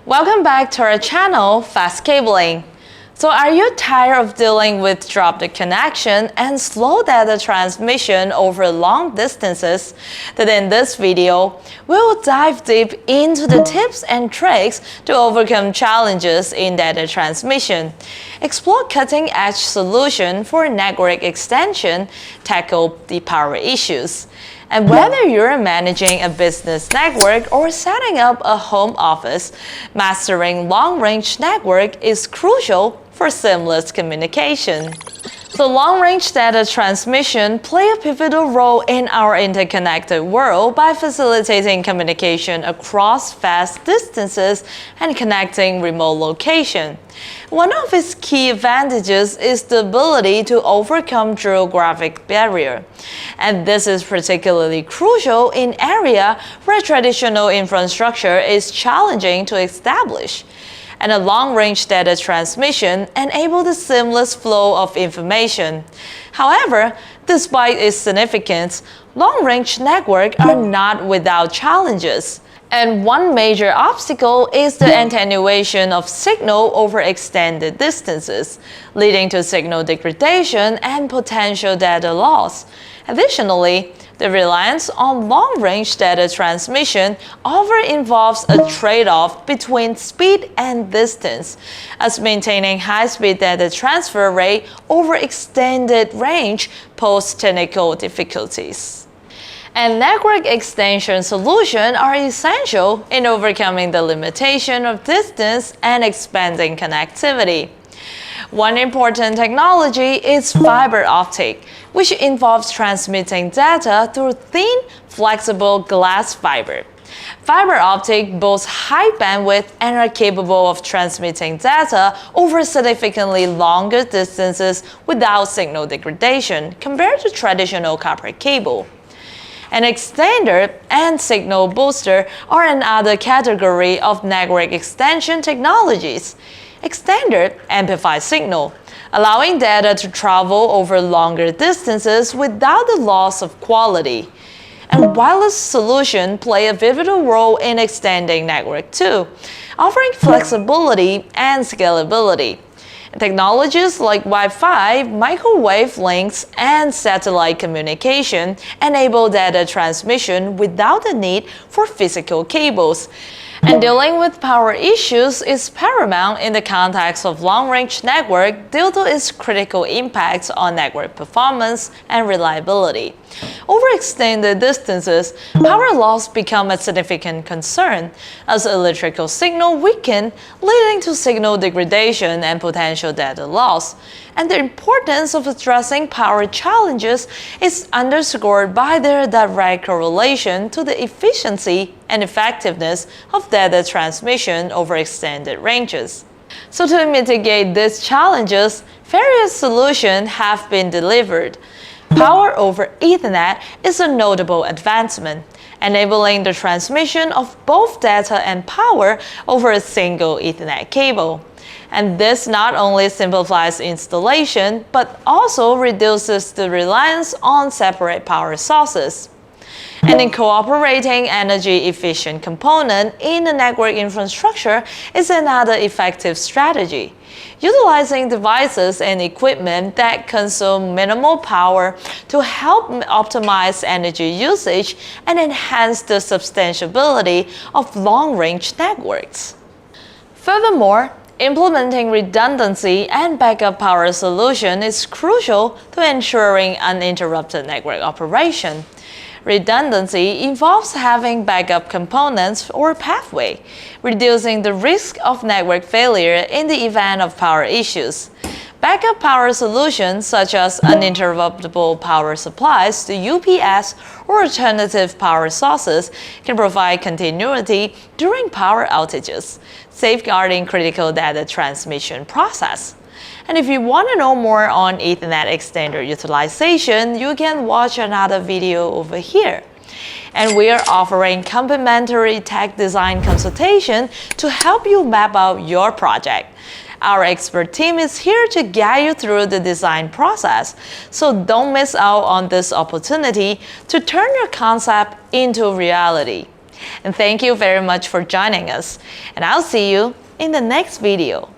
Welcome back to our channel, FASTCABLING. So are you tired of dealing with dropped connection and slow data transmission over long distances? Then in this video, we will dive deep into the tips and tricks to overcome challenges in data transmission, explore cutting-edge solutions for network extension, tackle the power issues. And whether you're managing a business network or setting up a home office, mastering long-range network is crucial for seamless communication. So long-range data transmission play a pivotal role in our interconnected world by facilitating communication across vast distances and connecting remote locations. One of its key advantages is the ability to overcome geographic barrier. And this is particularly crucial in areas where traditional infrastructure is challenging to establish. And a long-range data transmission enables the seamless flow of information. However, despite its significance, long-range networks are not without challenges. And one major obstacle is the attenuation of signal over extended distances, leading to signal degradation and potential data loss. Additionally, the reliance on long-range data transmission often involves a trade-off between speed and distance, as maintaining high-speed data transfer rate over extended range poses technical difficulties. And network extension solutions are essential in overcoming the limitation of distance and expanding connectivity. One important technology is fiber optic, which involves transmitting data through thin, flexible glass fiber. Fiber optic boasts high bandwidth and are capable of transmitting data over significantly longer distances without signal degradation compared to traditional copper cable. An extender and signal booster are another category of network extension technologies. Extender amplifies signal, allowing data to travel over longer distances without the loss of quality. And wireless solutions play a pivotal role in extending network too, offering flexibility and scalability. Technologies like Wi-Fi, microwave links, and satellite communication enable data transmission without the need for physical cables. And dealing with power issues is paramount in the context of long-range network due to its critical impact on network performance and reliability. Over extended distances, power loss becomes a significant concern as electrical signal weaken, leading to signal degradation and potential data loss. And the importance of addressing power challenges is underscored by their direct correlation to the efficiency and effectiveness of data transmission over extended ranges. So to mitigate these challenges, various solutions have been delivered. Power over Ethernet is a notable advancement, enabling the transmission of both data and power over a single Ethernet cable. And this not only simplifies installation, but also reduces the reliance on separate power sources. And incorporating energy-efficient components in the network infrastructure is another effective strategy. Utilizing devices and equipment that consume minimal power to help optimize energy usage and enhance the substantiability of long-range networks. Furthermore, implementing redundancy and backup power solution is crucial to ensuring uninterrupted network operation. Redundancy involves having backup components or pathway, reducing the risk of network failure in the event of power issues. Backup power solutions such as uninterruptible power supplies to UPS or alternative power sources can provide continuity during power outages, safeguarding critical data transmission process. And if you want to know more on Ethernet extender utilization, you can watch another video over here. And we are offering complimentary tech design consultation to help you map out your project. Our expert team is here to guide you through the design process, so don't miss out on this opportunity to turn your concept into reality. And thank you very much for joining us. And I'll see you in the next video.